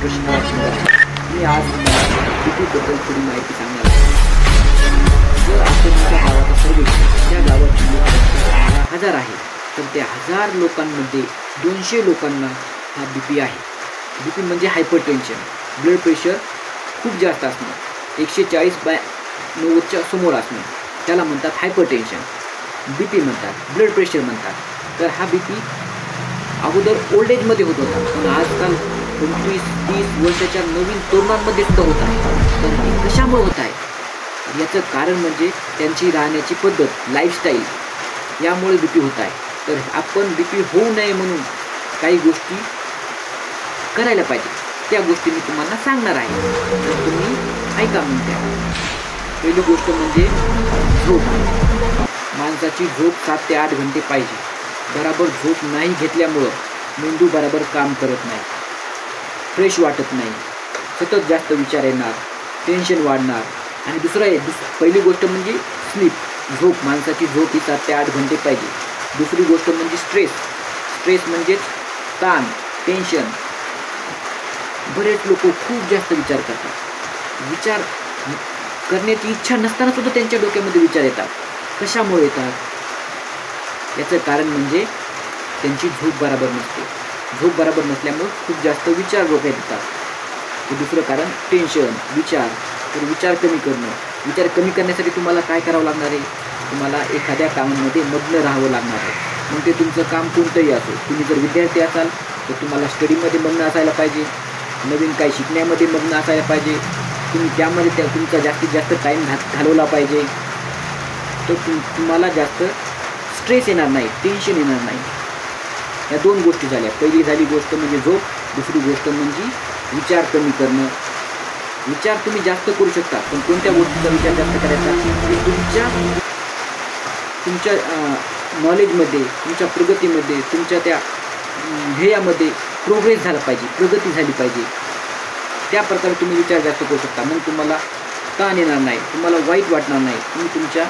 प्रशिक्षक सुंदर आहे. मी आज बीपीबद्दल थोडी माहिती सांगणार आहे. जर आपण एका गावाचा सर्वे केला, त्या गावाची लोकसंख्या 1000 आहे, तर त्या 1000 लोकांमध्ये 200 लोकांना हा बीपी आहे. बीपी म्हणजे हायपरटेन्शन, ब्लड प्रेशर खूप जास्त असणं, 140/90च्या समोर असणं, त्याला म्हणतात हायपरटेन्शन. बीपी म्हणतात, ब्लड प्रेशर म्हणतात. तर हा बीपी अगोदर ओल्ड एजमध्ये होत होता, पण आजकाल 25-30 वर्षाच्या नवीन तरुणांमध्ये सुद्धा होत आहे. तर हे कशामुळे होत आहे? याचं कारण म्हणजे त्यांची राहण्याची पद्धत, लाईफस्टाईल, यामुळे बीपी होत आहे. तर आपण बीपी होऊ नये म्हणून काही गोष्टी करायला पाहिजे. त्या गोष्टी मी तुम्हाला सांगणार आहे, तर तुम्ही ऐका म्हणत्या. पहिली गोष्ट म्हणजे झोप. माणसाची झोप 7 ते 8 घंटे पाहिजे. बराबर झोप नाही घेतल्यामुळं मेंदू बराबर काम करत नाही, फ्रेश वाटत नाही, सतत जास्त विचार येणार, टेन्शन वाढणार. आणि पहिली गोष्ट म्हणजे स्लीप, झोप. माणसाची झोप ही 7 ते 8 घंटे पाहिजे. दुसरी गोष्ट म्हणजे स्ट्रेस म्हणजेच ताण, टेन्शन. बरेच लोक खूप जास्त विचार करतात. विचार करण्याची इच्छा नसताना सुद्धा त्यांच्या डोक्यामध्ये विचार येतात. कशामुळे येतात? याचं कारण म्हणजे त्यांची झोप बरोबर नसते. झोप बरोबर नसल्यामुळे खूप जास्त विचार डोक्यात येतात. दुसरं कारण टेन्शन, विचार. तर विचार कमी करणं. विचार कमी करण्यासाठी तुम्हाला काय करावं लागणार आहे? तुम्हाला एखाद्या कामामध्ये मग्न राहावं लागणार आहे. मग ते तुमचं काम कोणतंही असो. तुम्ही जर विद्यार्थी असाल तर तुम्हाला स्टडीमध्ये मग्न असायला पाहिजे, नवीन काही शिकण्यामध्ये मग्न असायला पाहिजे. तुम्ही त्यामध्ये तुमचा जास्तीत जास्त टाईम घालवला पाहिजे. तर तुम्हाला जास्त स्ट्रेस येणार नाही, टेन्शन येणार नाही. या 2 गोष्टी झाल्या. पहिली झाली गोष्ट म्हणजे झोप, दुसरी गोष्ट म्हणजे विचार कमी करणं. विचार तुम्ही जास्त करू शकता, पण कोणत्या गोष्टीचा विचार जास्त करायचा? की तुमच्या नॉलेजमध्ये, तुमच्या प्रगतीमध्ये, तुमच्या त्या ध्येयामध्ये प्रोग्रेस झाला पाहिजे, प्रगती झाली पाहिजे. त्या प्रकारे तुम्ही विचार जास्त करू शकता. मग तुम्हाला ताण येणार नाही, तुम्हाला वाईट वाटणार नाही, तुम्ही तुमच्या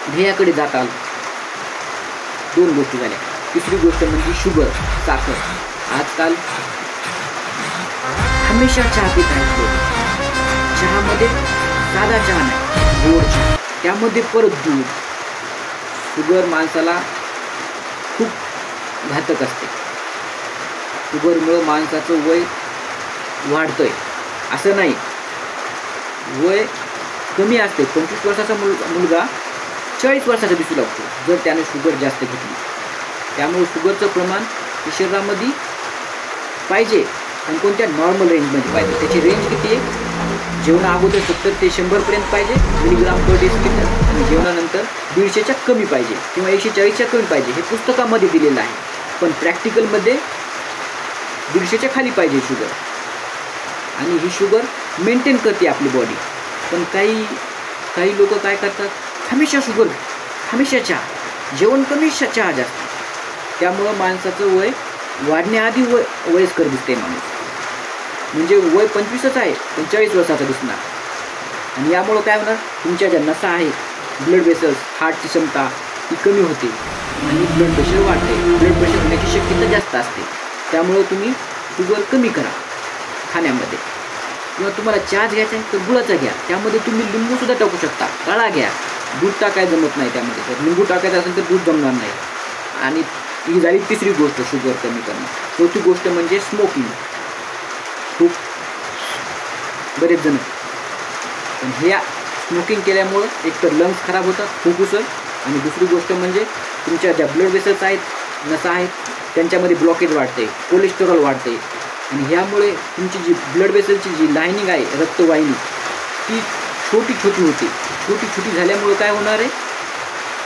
ध्येयाकडे जाताल. 2 गोष्टी झाल्या. तिसरी गोष्ट म्हणजे शुगर, साखर. आजकाल हमेशा चहा पित आहेत लोक. चहामध्ये साधा चहा नाही, गोड चहा, त्यामध्ये परत दूध. शुगर माणसाला खूप घातक असते. शुगरमुळं माणसाचं वय वाढतंय असं नाही, वय कमी असते. 25 वर्षाचा मुलगा 40 वर्षाचा दिसू लागतो जर त्याने शुगर जास्त घेतली. त्यामुळे शुगरचं प्रमाण शरीरामध्ये पाहिजे, पण कोणत्या नॉर्मल रेंजमध्ये पाहिजे. त्याची रेंज किती आहे? जेवणा अगोदर 70 ते 100पर्यंत पाहिजे मिलीग्राम पर डेसिलिटर, आणि जेवणानंतर 150च्या कमी पाहिजे किंवा 140च्या कमी पाहिजे. हे पुस्तकामध्ये दिलेलं आहे, पण प्रॅक्टिकलमध्ये 150च्या खाली पाहिजे शुगर. आणि ही शुगर मेंटेन करते आपली बॉडी. पण काही लोक काय करतात? हमेशा शुगर, हमेशा चहा, जेवण कमी, चहा जास्त. त्यामुळं माणसाचं वय वाढण्याआधी वयस्कर दिसते माणूस. म्हणजे वय 25च आहे पण 40 वर्षाचा दिसणार. आणि यामुळं काय होणार? तुमच्या ज्या नसा आहेत, ब्लड वेसल्स, हार्टची क्षमता ही कमी होते आणि ब्लड प्रेशर वाढते. ब्लड प्रेशर होण्याची शक्यता जास्त असते. त्यामुळं तुम्ही शुगर कमी करा खाण्यामध्ये. किंवा तुम्हाला चहा घ्यायचा आहे तर गुळाचा घ्या, त्यामध्ये तुम्ही लिंबूसुद्धा टाकू शकता. काळा घ्या, दूध टाकायला जमत नाही त्यामध्ये. तर लिंबू टाकायचं असेल तर दूध जमणार नाही. आणि ही झाली तिसरी गोष्ट शुगर कमी करणं. चौथी गोष्ट म्हणजे स्मोकिंग. खूप बरेच जण पण ह्या स्मोकिंग केल्यामुळं एकतर लंग्स खराब होतात, फुफ्फुसं. आणि दुसरी गोष्ट म्हणजे तुमच्या ज्या ब्लड वेसल्स आहेत, नसा आहेत, त्यांच्यामध्ये ब्लॉकेज वाढते, कोलेस्टेरॉल वाढते. आणि ह्यामुळे तुमची जी ब्लड वेसलची जी लाईनिंग आहे, रक्तवाहिनी, ती छोटी होते. छोटी झाल्यामुळे काय होणार आहे?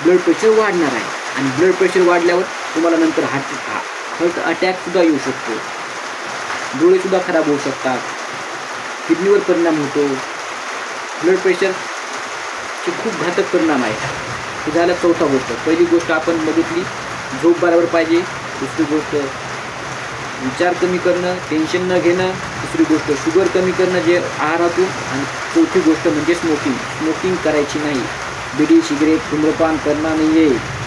ब्लड प्रेशर वाढणार आहे. आणि ब्लड प्रेशर वाढल्यावर तुम्हाला नंतर हार्ट अटॅकसुद्धा येऊ शकतो, डोळेसुद्धा खराब होऊ शकतात, किडनीवर परिणाम होतो. ब्लड प्रेशरचे खूप घातक परिणाम आहेत. हे झालं चौथा गोष्ट. पहिली गोष्ट आपण बघितली, झोप बरोबर पाहिजे. दुसरी गोष्ट विचार कमी करणं, टेन्शन न घेणं. दुसरी गोष्ट शुगर कमी करणं जे आहारातून. आणि चौथी गोष्ट म्हणजे स्मोकिंग करायची नाही, बिडी सिगरेट धूम्रपान करणं नाही आहे.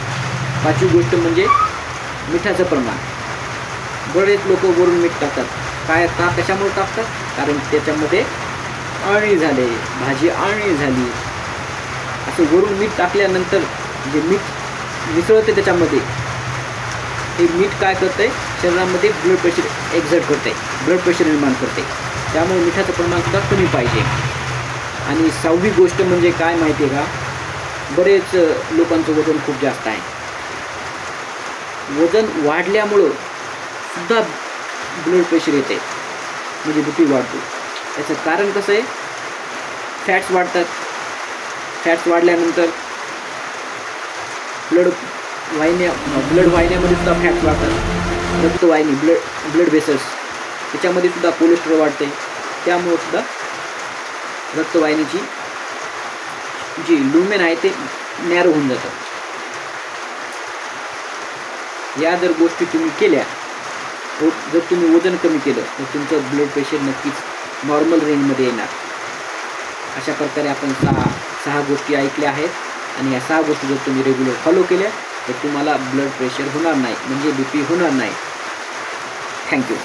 पाचवी गोष्ट म्हणजे मिठाचं प्रमाण. बरेच लोक वरून मीठ टाकतात, काय का कशामुळे टाकतात? कारण त्याच्यामध्ये आळणी झाले, भाजी आळणी झाली. असं वरून मीठ टाकल्यानंतर जे मीठ मिसळते त्याच्यामध्ये, हे मीठ काय करतंय? शरीरामध्ये ब्लड प्रेशर एक्झर्ट करते, ब्लड प्रेशर निर्माण करते. त्यामुळे मिठाचं प्रमाण सुद्धा कमी पाहिजे. आणि 6वी गोष्ट म्हणजे काय माहिती आहे का? बरेच लोकांचं वजन खूप जास्त आहे. वजन वाढल्यामुळं सुद्धा ब्लड प्रेशर येते, म्हणजे BP वाढतो. याचं कारण कसं आहे? फॅट्स वाढतात. फॅट्स वाढल्यानंतर ब्लड वाहिन्यामध्ये सुद्धा फॅट्स वाढतात. रक्तवाहिनी, ब्लड व्हेसल्स, त्याच्यामध्ये सुद्धा कोलेस्ट्रॉल वाढते. त्यामुळे सुद्धा रक्तवाहिनीची जी लुमेन आहे ते नॅरो होऊन जातं. या जर गोष्टी तुम्ही केल्या, जर तुम्ही वजन कमी केलं तर तुमचं ब्लड प्रेशर नक्कीच नॉर्मल रेंजमध्ये येणार. अशा प्रकारे आपण 6 गोष्टी ऐकल्या आहेत. आणि या 6 गोष्टी जर तुम्ही रेग्युलर फॉलो केल्या तर तुम्हाला ब्लड प्रेशर होणार नाही, म्हणजे BP होणार नाही. थँक्यू.